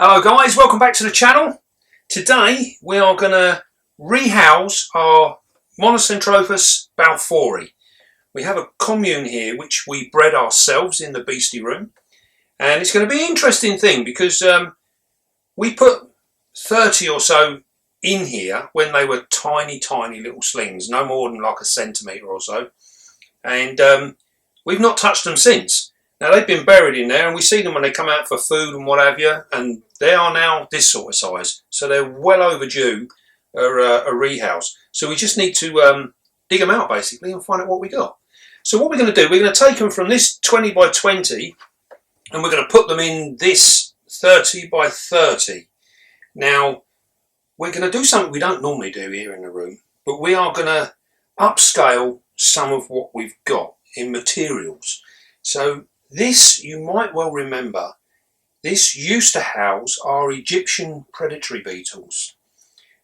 Hello guys, welcome back to the channel. Today we are going to rehouse our Monocentropus balfouri. We have a commune here which we bred ourselves in the Beastie room, and it's going to be an interesting thing because we put 30 or so in here when they were tiny little slings, no more than like a centimetre or so, and we've not touched them since. Now they've been buried in there, and we see them when they come out for food and what have you, and they are now this sort of size, so they're well overdue a rehouse. So we just need to dig them out basically and find out what we got. So what we're going to do, we're going to take them from this 20 by 20 and we're going to put them in this 30 by 30. Now we're going to do something we don't normally do here in the room, but we are going to upscale some of what we've got in materials. So this, you might well remember, this used to house our Egyptian predatory beetles.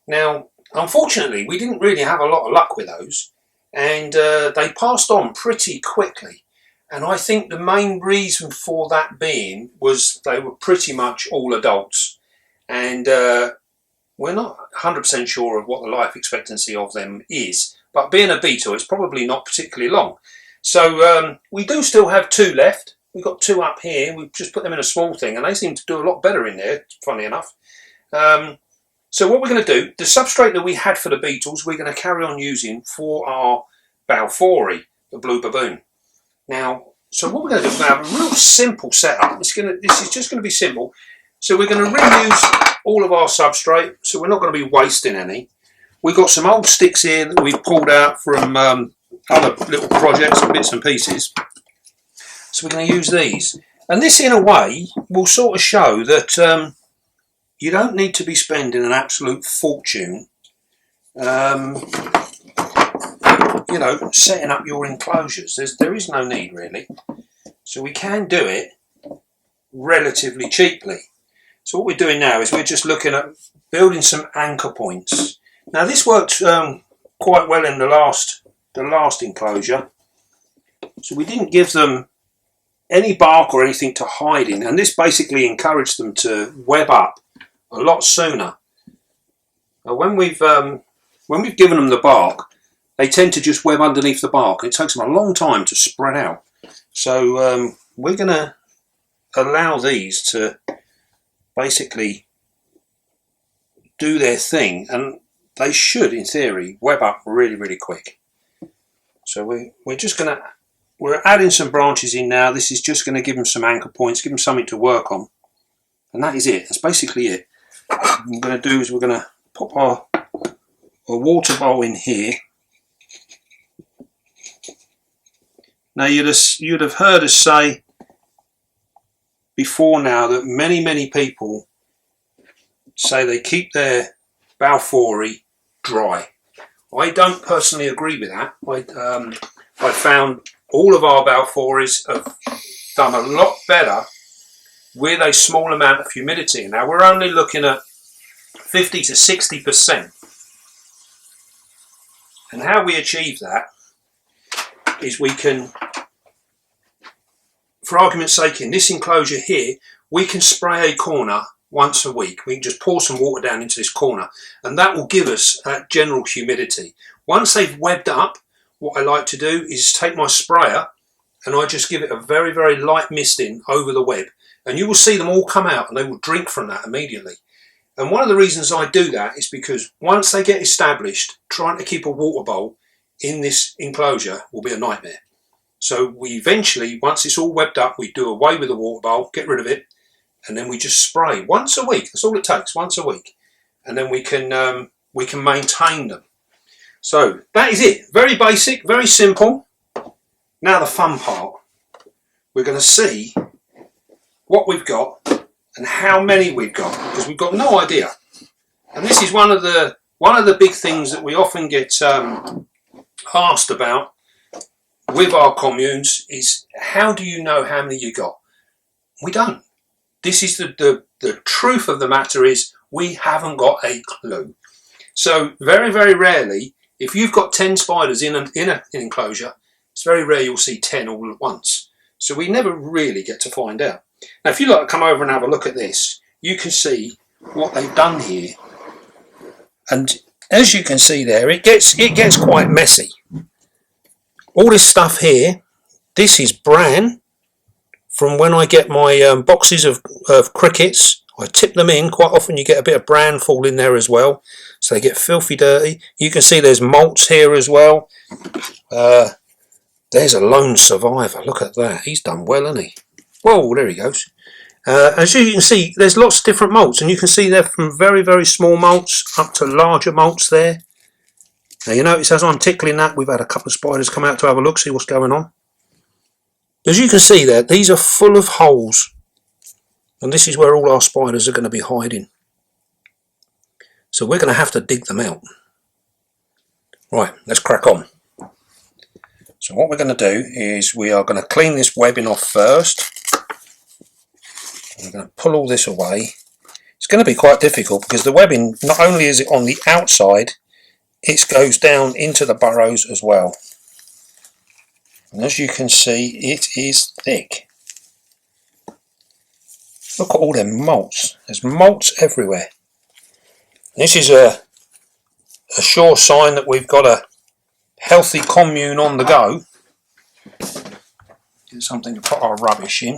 Now, unfortunately, we didn't really have a lot of luck with those, and they passed on pretty quickly. And I think the main reason for that being was they were pretty much all adults, and we're not 100% sure of what the life expectancy of them is, but being a beetle, it's probably not particularly long. So we do still have two left. We've got two up here. We've just put them in a small thing, and they seem to do a lot better in there, funny enough. So what we're going to do, the substrate that we had for the beetles, we're going to carry on using for our balfouri, the blue baboon. Now, so what we're going to do, we're going to have a real simple setup. This is just going to be simple. So we're going to reuse all of our substrate, so we're not going to be wasting any. We've got some old sticks here that we've pulled out from other little projects and bits and pieces. So we're going to use these. And this, in a way, will sort of show that you don't need to be spending an absolute fortune, you know, setting up your enclosures. There is no need, really. So we can do it relatively cheaply. So what we're doing now is we're just looking at building some anchor points. Now this worked quite well in the last enclosure. So we didn't give them any bark or anything to hide in, and this basically encouraged them to web up a lot sooner. Now when we've given them the bark, they tend to just web underneath the bark. It takes them a long time to spread out. So we're going to allow these to basically do their thing, and they should, in theory, web up really quick. So we're adding some branches in now. This is just going to give them some anchor points, give them something to work on, and that is it. That's basically it. What we're going to do is we're going to pop our water bowl in here. Now you'd have heard us say before now that many people say they keep their balfouri dry. I don't personally agree with that. I found all of our balfouris have done a lot better with a small amount of humidity. Now we're only looking at 50 to 60%. And how we achieve that is we can, for argument's sake, in this enclosure here, we can spray a corner once a week. We can just pour some water down into this corner, and that will give us that general humidity. Once they've webbed up, what I like to do is take my sprayer and I just give it a very light misting over the web, and you will see them all come out and they will drink from that immediately. And one of the reasons I do that is because once they get established, trying to keep a water bowl in this enclosure will be a nightmare. So we eventually, once it's all webbed up, we do away with the water bowl, get rid of it, and then we just spray once a week. That's all it takes, once a week, and then we can maintain them. So that is it. Very basic, very simple. Now the fun part. We're going to see what we've got and how many we've got, because we've got no idea. And this is one of the big things that we often get asked about with our communes is, how do you know how many you got? We don't. This is the truth of the matter is we haven't got a clue. So very rarely, if you've got 10 spiders in an enclosure, it's very rare you'll see 10 all at once. So we never really get to find out. Now if you like to come over and have a look at this, you can see what they've done here. And as you can see there, it gets quite messy. All this stuff here, this is bran from when I get my boxes of crickets. I tip them in. Quite often you get a bit of bran fall in there as well, so they get filthy dirty. You can see there's malts here as well. There's a lone survivor. Look at that. He's done well, hasn't he? Whoa, there he goes. As you can see, there's lots of different malts, and you can see they're from very, very small malts up to larger malts there. Now you notice as I'm tickling that, we've had a couple of spiders come out to have a look, see what's going on. As you can see there, these are full of holes, and this is where all our spiders are going to be hiding. So we're going to have to dig them out. Right, let's crack on. So what we're going to do is we are going to clean this webbing off first. I'm going to pull all this away. It's going to be quite difficult because the webbing, not only is it on the outside, it goes down into the burrows as well. And as you can see, it is thick. Look at all them molts. There's molts everywhere. This is a sure sign that we've got a healthy commune on the go. Get something to put our rubbish in.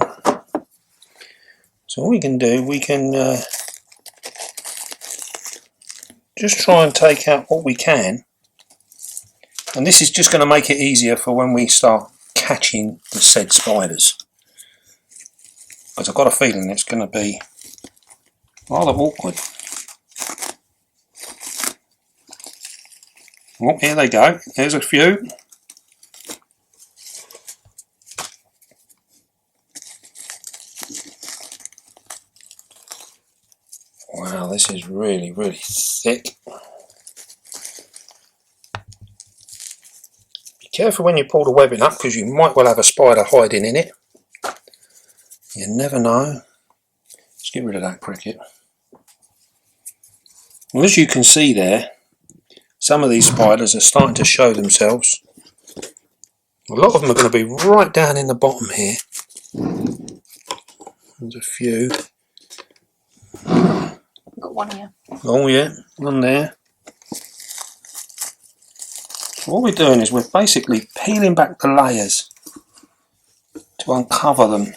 So what we can do, we can just try and take out what we can, and this is just going to make it easier for when we start catching the said spiders, because I've got a feeling it's going to be rather awkward. Oh, here they go. There's a few. Wow, this is really, really thick. Be careful when you pull the webbing up, because you might well have a spider hiding in it. You never know. Let's get rid of that cricket. Well, as you can see there, some of these spiders are starting to show themselves. A lot of them are going to be right down in the bottom here. There's a few. Got one here. Oh yeah, one there. So what we're doing is we're basically peeling back the layers to uncover them.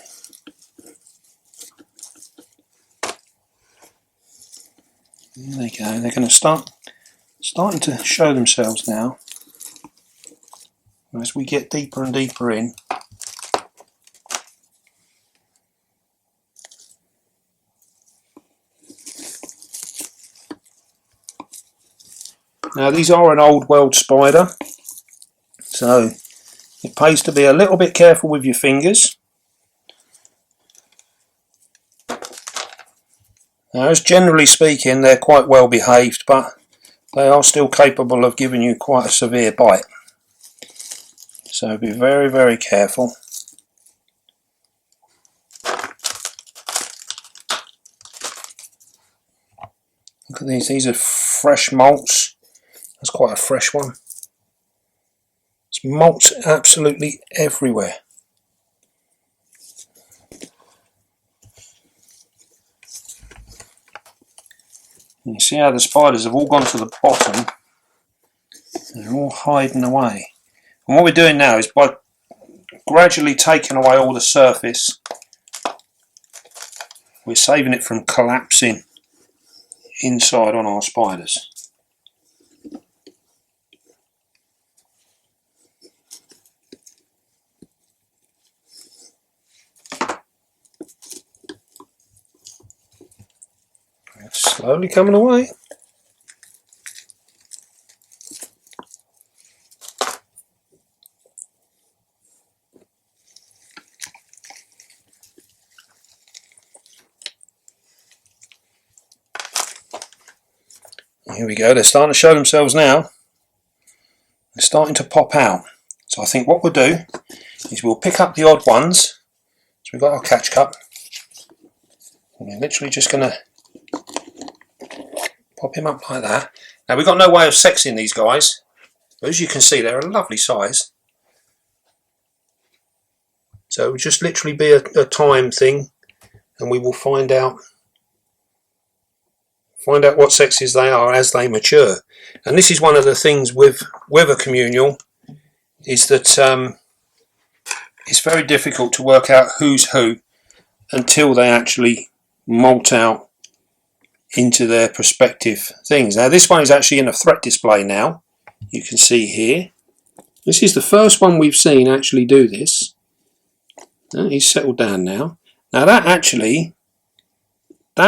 There they go. They're going to starting to show themselves now. As we get deeper and deeper in. Now these are an old world spider, so it pays to be a little bit careful with your fingers. Now, as generally speaking, they're quite well behaved, but they are still capable of giving you quite a severe bite. So be very, very careful. Look at these are fresh molts. That's quite a fresh one. There's molts absolutely everywhere. You see how the spiders have all gone to the bottom. They're all hiding away. And what we're doing now is by gradually taking away all the surface, we're saving it from collapsing inside on our spiders. It's slowly coming away. Here we go, they're starting to show themselves now. They're starting to pop out. So I think what we'll do is we'll pick up the odd ones. So we've got our catch cup. And we're literally just going to pop him up like that. Now we've got no way of sexing these guys. But as you can see, they're a lovely size. So it will just literally be a time thing, and we will find out find out what sexes they are as they mature. And this is one of the things with a communal, is that it's very difficult to work out who's who until they actually molt out into their prospective things. Now this one is actually in a threat display now. You can see here. This is the first one we've seen actually do this. He's settled down now. Now that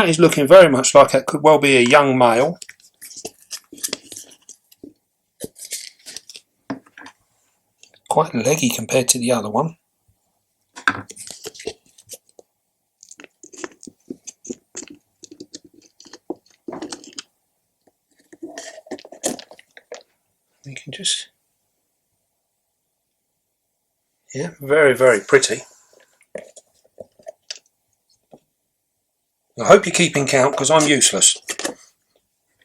is looking very much like it could well be a young male. Quite leggy compared to the other one. You can just, yeah, very, very pretty. I hope you're keeping count because I'm useless.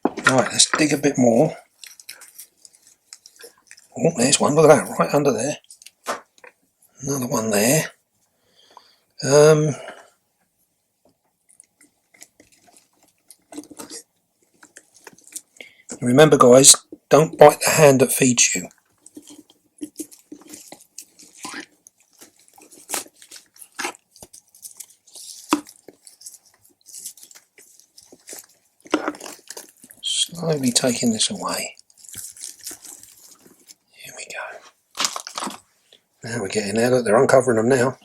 Right, let's dig a bit more. Oh, there's one, look at that, right under there. Another one there. Remember guys, don't bite the hand that feeds you. Slowly taking this away. Here we go. Now we're getting there. Look, they're uncovering them now.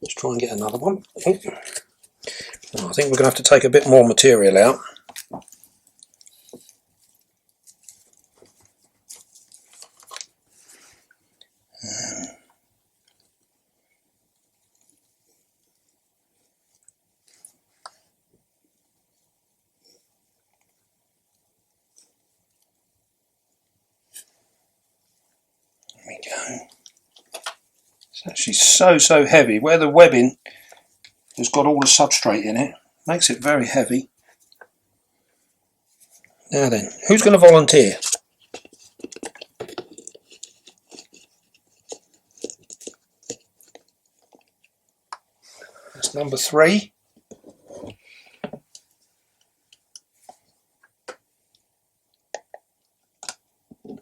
Let's try and get another one. Oh, I think we're going to have to take a bit more material out. There we go. It's actually so heavy. Where the webbing has got all the substrate in it, makes it very heavy. Now then, who's going to volunteer? That's number 3. There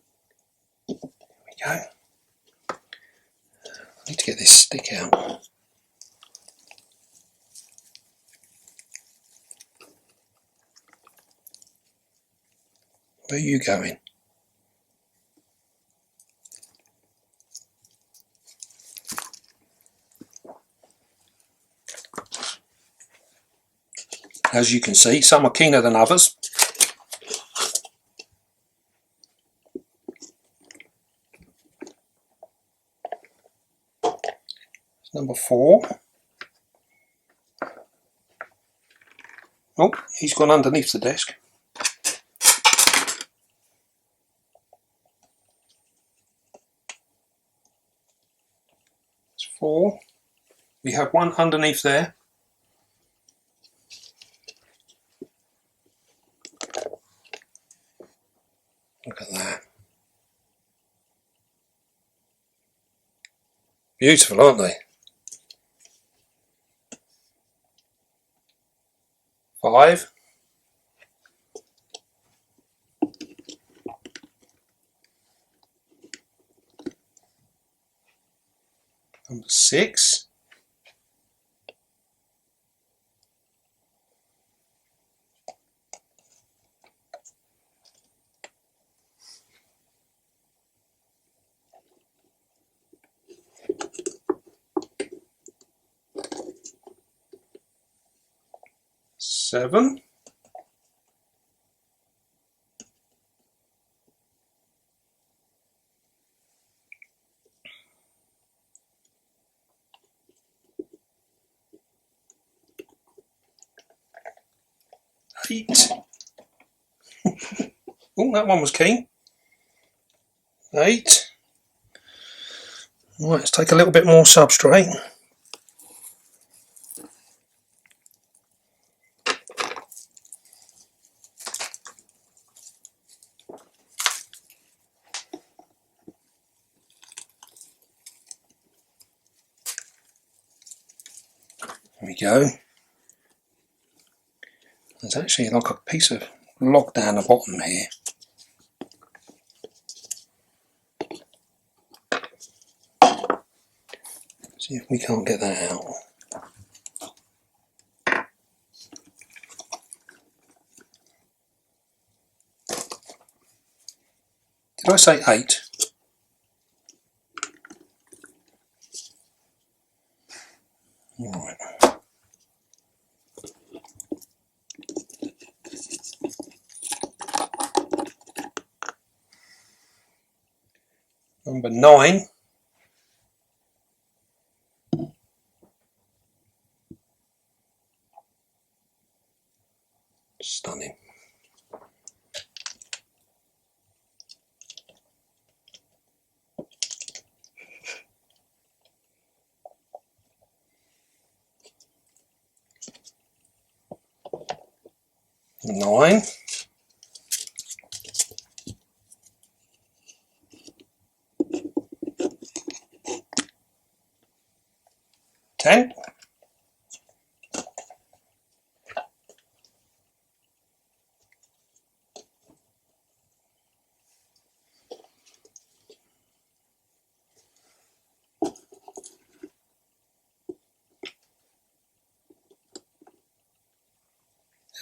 we go. I need to get this stick out. Where are you going? As you can see, some are keener than others. Number 4. Oh, he's gone underneath the desk. It's 4. We have one underneath there. Look at that. Beautiful, aren't they? 5. Number 6. 7. 8. Oh, that one was keen. 8. Right, let's take a little bit more substrate. There we go. There's actually like a piece of log down the bottom here. See if we can't get that out. Did I say 8? Alright. Number 9. Stunning. Nine. 10.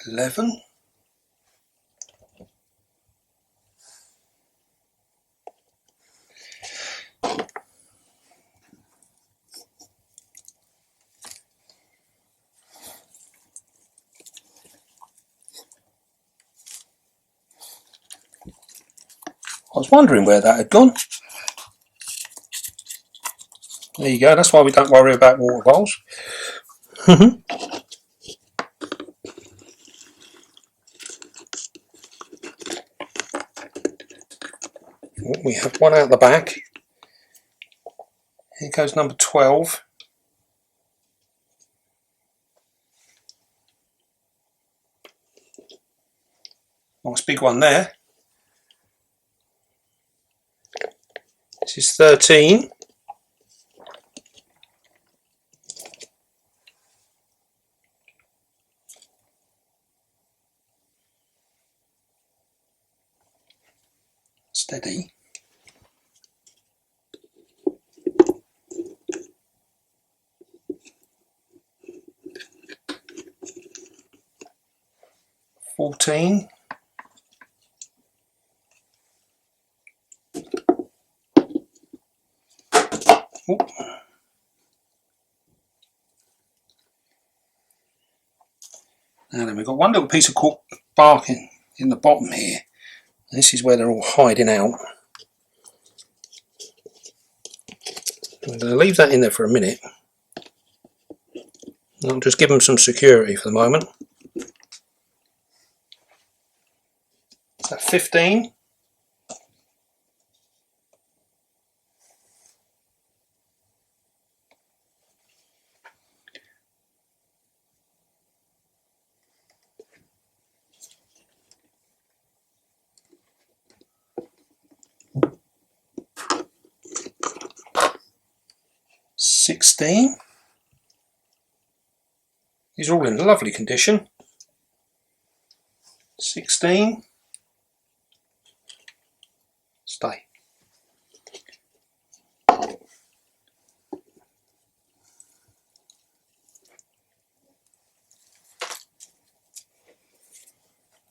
11. 'I was wondering where that had gone. There you go, that's why we don't worry about water bowls. We have one out the back. Here goes number 12. Nice big one there. This is 13. Steady. 14. 'Oop. And then we've got one little piece of cork bark in the bottom here. This is where they're all hiding out. I'm going to leave that in there for a minute. I'll just give them some security for the moment. Is that 15? $16. These are all in lovely condition. 16. Stay.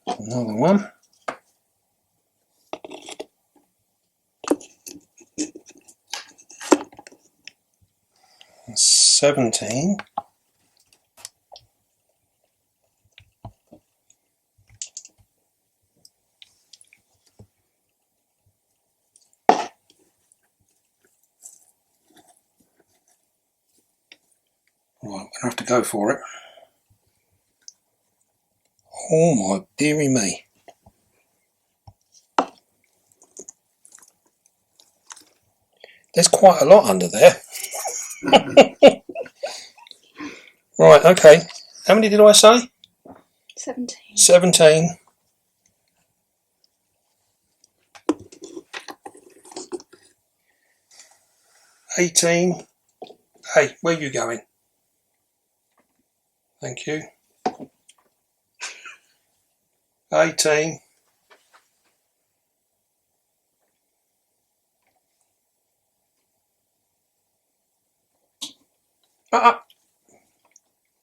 Another one. 17. Right, I'm going to have to go for it. Oh my dearie me. There's quite a lot under there. Right, okay. How many did I say? 17. 17. 18. Hey, where are you going? Thank you. 18.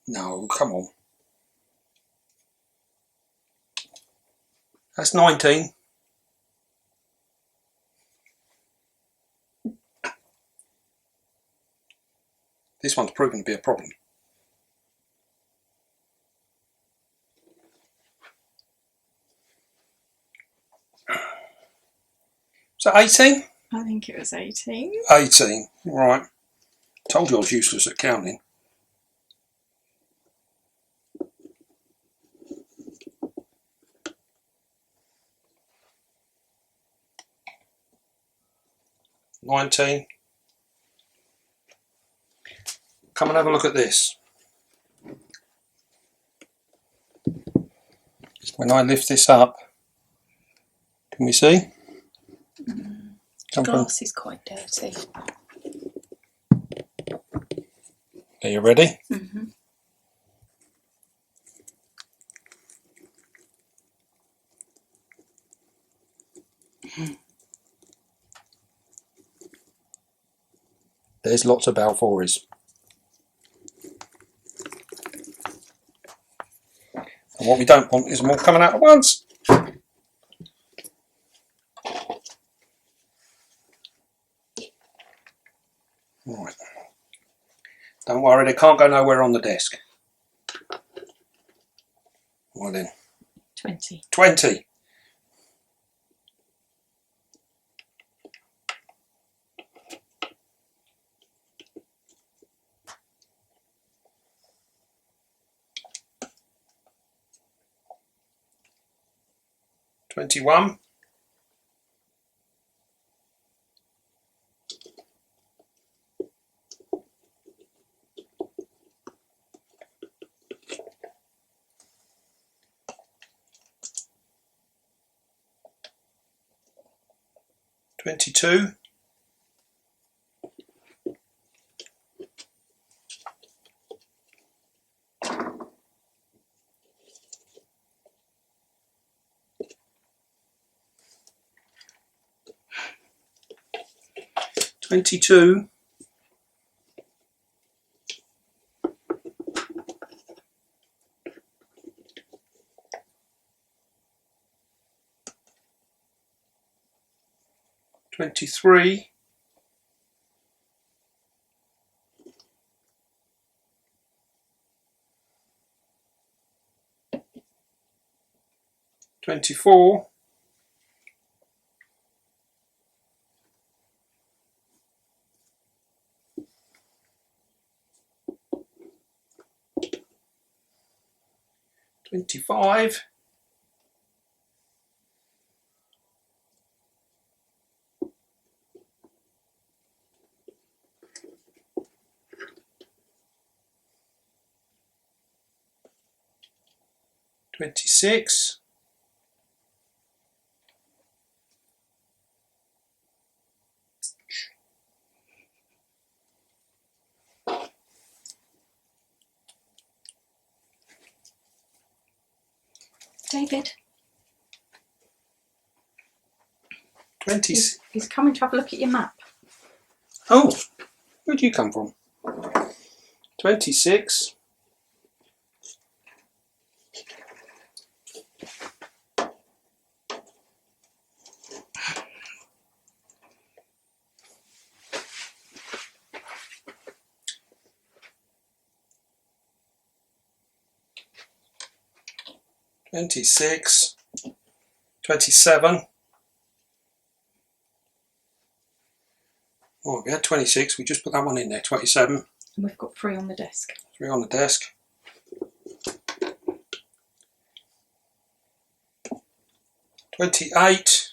No, come on. That's 19. This one's proven to be a problem. Is that 18? I think it was 18. 18, right. Told you I was useless at counting. $19. Come and have a look at this. When I lift this up, can we see? The glass is quite dirty. Are you ready? Mm-hmm. There's lots of balfouris. And what we don't want is them all coming out at once. Right. Don't worry, they can't go nowhere on the desk. Right then. 20. 20. $21. $22. $22. $23. $24. $25. $26. David. 20. He's coming to have a look at your map. Oh, where'd you come from? 26. $26. $27. Oh, we had 26. We just put that one in there. 27. And we've got 3 on the desk. 3 on the desk. $28.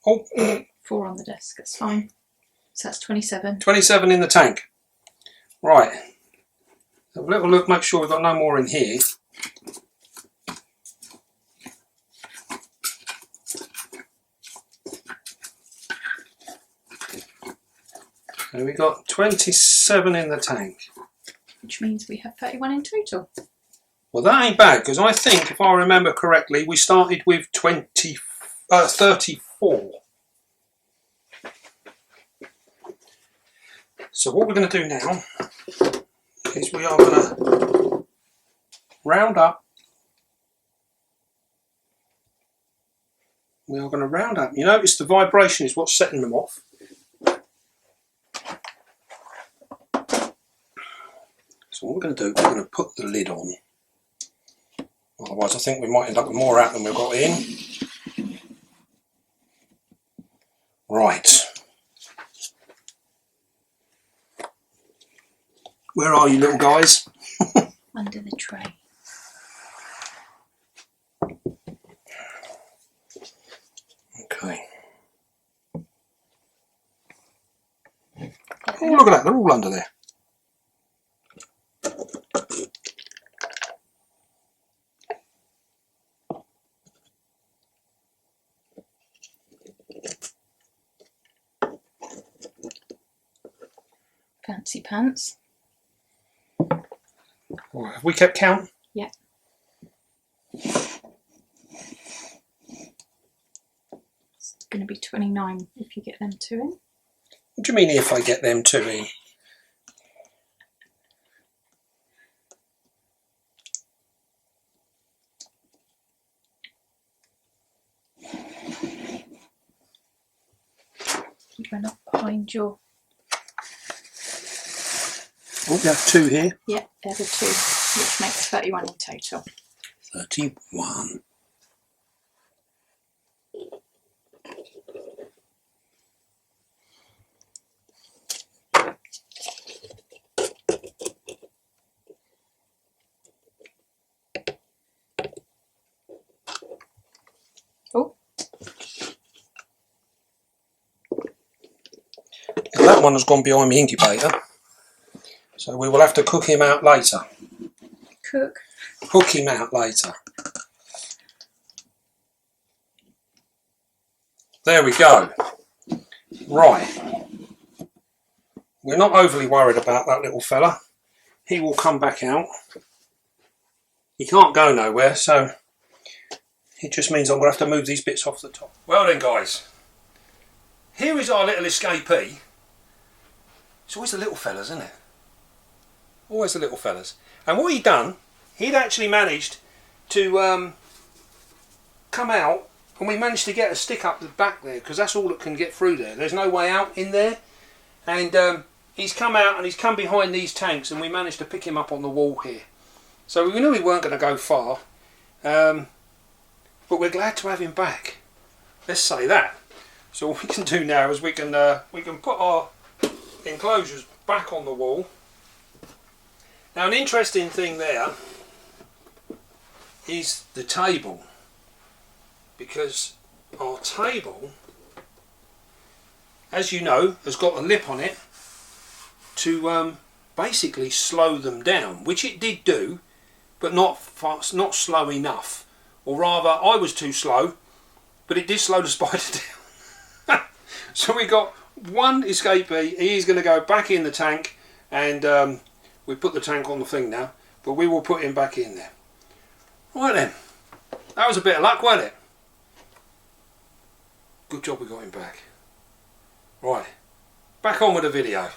Oh, 4 on the desk. That's fine. So that's 27. 27 in the tank. Right. Have a little look. Make sure we've got no more in here. So we got 27 in the tank. Which means we have 31 in total. Well, that ain't bad, because I think, if I remember correctly, we started with 34. So what we're going to do now is we are going to round up. We are going to round up. You notice the vibration is what's setting them off. So what we're going to do, we're going to put the lid on. Otherwise I think we might end up with more out than we've got in. Right. Where are you, little guys? Under the tray. Okay. Oh, look at that, they're all under there. Fancy pants. Right, have we kept count? Yeah. It's going to be 29 if you get them two in. What do you mean if I get them two in? Keep them up behind your... Oh, we have two here. Yeah, they're the two, which makes 31 in total. 31. Oh. Now that one has gone behind the incubator, so we will have to cook him out later. Cook. Hook him out later. There we go. Right. We're not overly worried about that little fella. He will come back out. He can't go nowhere, so it just means I'm going to have to move these bits off the top. Well then, guys, here is our little escapee. It's always the little fellas, isn't it? Always the little fellas. And what he'd done, he'd actually managed to come out, and we managed to get a stick up the back there, because that's all that can get through there. There's no way out in there. And he's come out and he's come behind these tanks, and we managed to pick him up on the wall here. So we knew we weren't going to go far. But we're glad to have him back. Let's say that. So what we can do now is we can put our enclosures back on the wall. Now an interesting thing there is the table, because our table, as you know, has got a lip on it to basically slow them down, which it did do, but not fast, not slow enough. Or rather, I was too slow, but it did slow the spider down. So we got one escapee. He's going to go back in the tank, and we put the tank on the thing now, but we will put him back in there. Right then, that was a bit of luck, wasn't it? Good job we got him back. Right, back on with the video.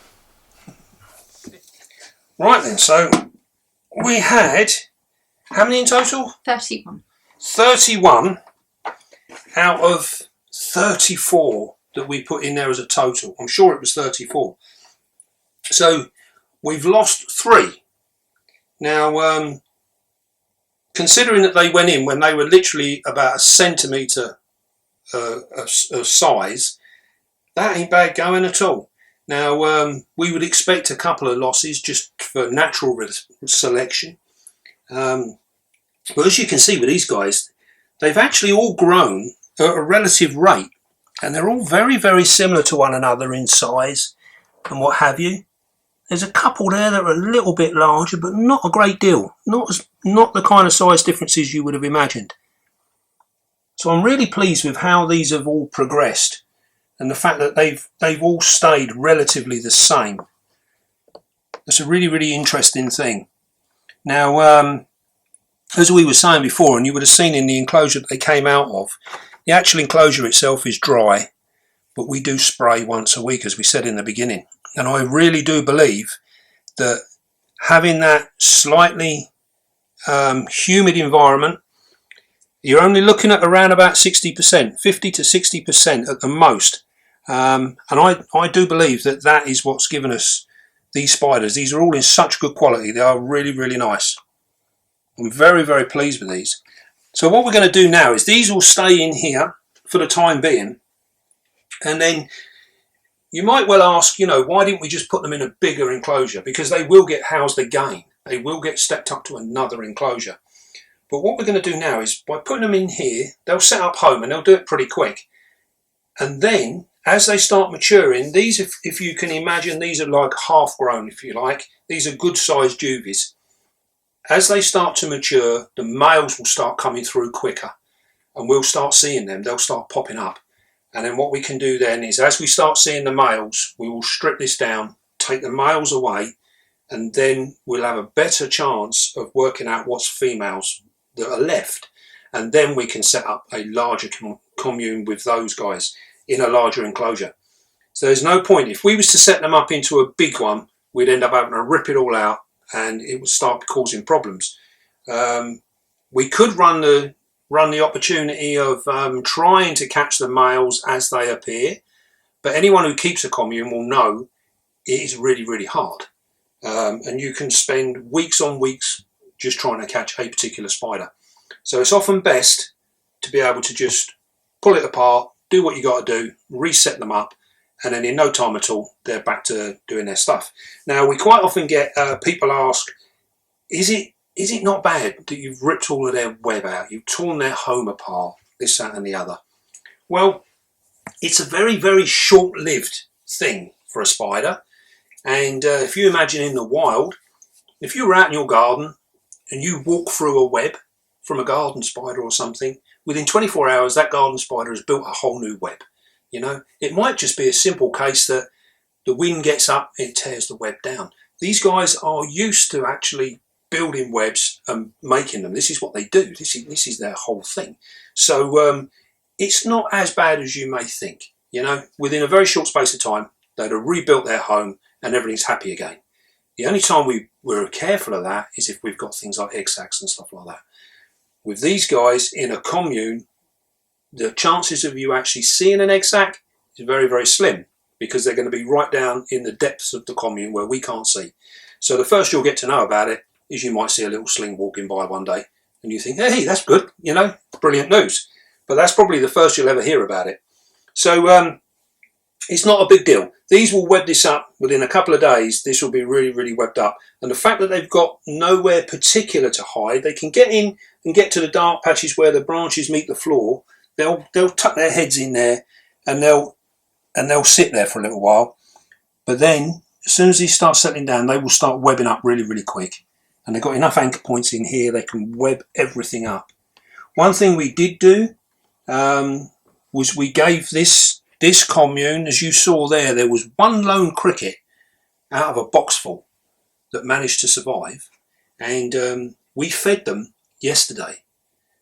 Right then, so we had, how many in total? 31. 31 out of 34 that we put in there as a total. I'm sure it was 34. So we've lost 3. Now, considering that they went in when they were literally about a centimetre of size, that ain't bad going at all. Now, we would expect a couple of losses just for natural selection. But as you can see with these guys, they've actually all grown at a relative rate, and they're all very, very similar to one another in size and what have you. There's a couple there that are a little bit larger, but not a great deal. Not the kind of size differences you would have imagined. So I'm really pleased with how these have all progressed, and the fact that they've all stayed relatively the same. That's a really, really interesting thing. Now, as we were saying before, and you would have seen in the enclosure that they came out of, the actual enclosure itself is dry, but we do spray once a week, as we said in the beginning. And I really do believe that having that slightly humid environment, you're only looking at around about 60%, 50 to 60% at the most. And I do believe that that is what's given us these spiders. These are all in such good quality. They are really, really nice. I'm very, very pleased with these. So what we're going to do now is these will stay in here for the time being. And then you might well ask, you know, why didn't we just put them in a bigger enclosure? Because they will get housed again. They will get stepped up to another enclosure. But what we're going to do now is by putting them in here, they'll set up home and they'll do it pretty quick. And then as they start maturing, these, if you can imagine, these are like half grown, if you like. These are good sized juvies. As they start to mature, the males will start coming through quicker and we'll start seeing them. They'll start popping up. And then what we can do then is, as we start seeing the males, we will strip this down, take the males away, and then we'll have a better chance of working out what's females that are left. And then we can set up a larger commune with those guys in a larger enclosure. So there's no point, if we was to set them up into a big one, we'd end up having to rip it all out and it would start causing problems. We could run the opportunity of trying to catch the males as they appear, but anyone who keeps a commune will know it is really, really hard. And you can spend weeks on weeks just trying to catch a particular spider. So it's often best to be able to just pull it apart, do what you got to do, reset them up, and then in no time at all, they're back to doing their stuff. Now, we quite often get people ask, is it not bad that you've ripped all of their web out, you've torn their home apart, this, that and the other? Well, it's a very, very short-lived thing for a spider. And if you imagine in the wild, if you were out in your garden and you walk through a web from a garden spider or something, within 24 hours, that garden spider has built a whole new web. You know, it might just be a simple case that the wind gets up, it tears the web down. These guys are used to actually building webs and making them. This is what they do. This is their whole thing. So it's not as bad as you may think. You know, within a very short space of time, they'd have rebuilt their home and everything's happy again. The only time we're careful of that is if we've got things like egg sacs and stuff like that. With these guys in a commune, the chances of you actually seeing an egg sac is very, very slim, because they're going to be right down in the depths of the commune where we can't see. So the first you'll get to know about it is you might see a little sling walking by one day and you think, hey, that's good, you know, brilliant news. But that's probably the first you'll ever hear about it. So it's not a big deal. These will web this up within a couple of days. This will be really, really webbed up. And the fact that they've got nowhere particular to hide, they can get in and get to the dark patches where the branches meet the floor. They'll tuck their heads in there and they'll sit there for a little while. But then, as soon as these start settling down, they will start webbing up really, really quick. And they've got enough anchor points in here, they can web everything up. One thing we did do was we gave this commune, as you saw there was one lone cricket out of a box full that managed to survive. And we fed them yesterday.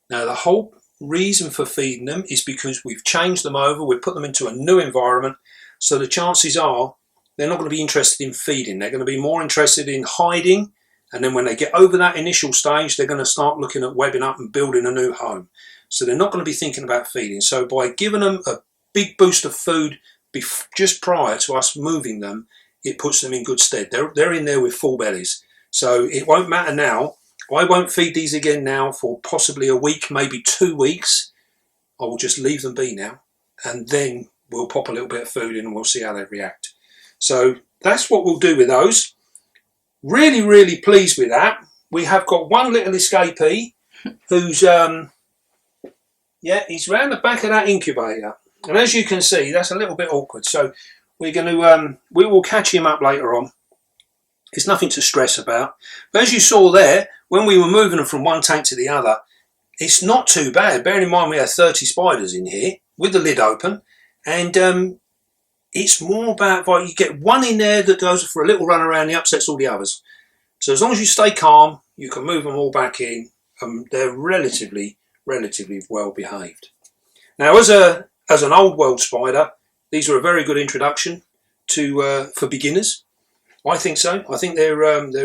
Now, the whole reason for feeding them is because we've changed them over, we've put them into a new environment, so the chances are they're not going to be interested in feeding, they're going to be more interested in hiding, and then when they get over that initial stage, they're going to start looking at webbing up and building a new home. So they're not going to be thinking about feeding. So by giving them a big boost of food just prior to us moving them, it puts them in good stead. They're in there with full bellies. So it won't matter now. I won't feed these again now for possibly a week, maybe 2 weeks. I will just leave them be now, and then we'll pop a little bit of food in and we'll see how they react. So that's what we'll do with those. Really, really pleased with that. We have got one little escapee who's, he's round the back of that incubator. And as you can see, that's a little bit awkward. So we're going to, we will catch him up later on. It's nothing to stress about. But as you saw there, when we were moving them from one tank to the other, it's not too bad. Bearing in mind we had 30 spiders in here with the lid open. And it's more about, like, you get one in there that goes for a little run around, he upsets all the others. So as long as you stay calm, you can move them all back in they're relatively well behaved. Now, as an old world spider, these are a very good introduction to for beginners. I think so. I think they're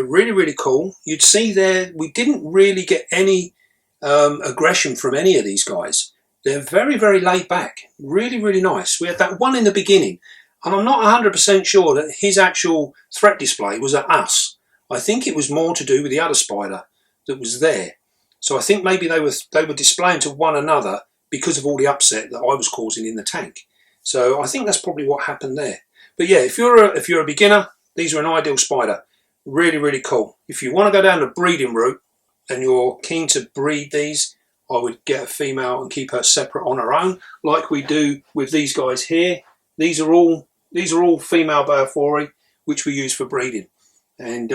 really cool. You'd see there we didn't really get any aggression from any of these guys. They're very laid back. Really nice. We had that one in the beginning, and I'm not 100% sure that his actual threat display was at us. I think it was more to do with the other spider that was there. So I think maybe they were displaying to one another because of all the upset that I was causing in the tank. So I think that's probably what happened there. But yeah, if you're a beginner, these are an ideal spider. Really cool. If you want to go down the breeding route and you're keen to breed these, I would get a female and keep her separate on her own, like we do with these guys here. These are all female balfouri, which we use for breeding. And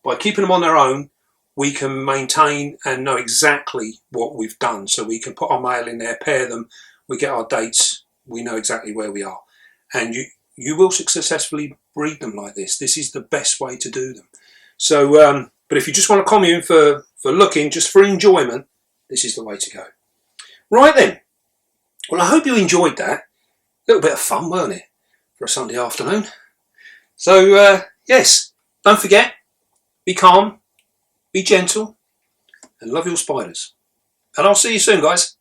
by keeping them on their own, we can maintain and know exactly what we've done. So we can put our male in there, pair them, we get our dates, we know exactly where we are. And you will successfully breed them like this. This is the best way to do them. So, but if you just want a commune for looking, just for enjoyment, this is the way to go. Right then. Well, I hope you enjoyed that. A little bit of fun, weren't it, for a Sunday afternoon? So, yes, don't forget, be calm, be gentle, and love your spiders. And I'll see you soon, guys.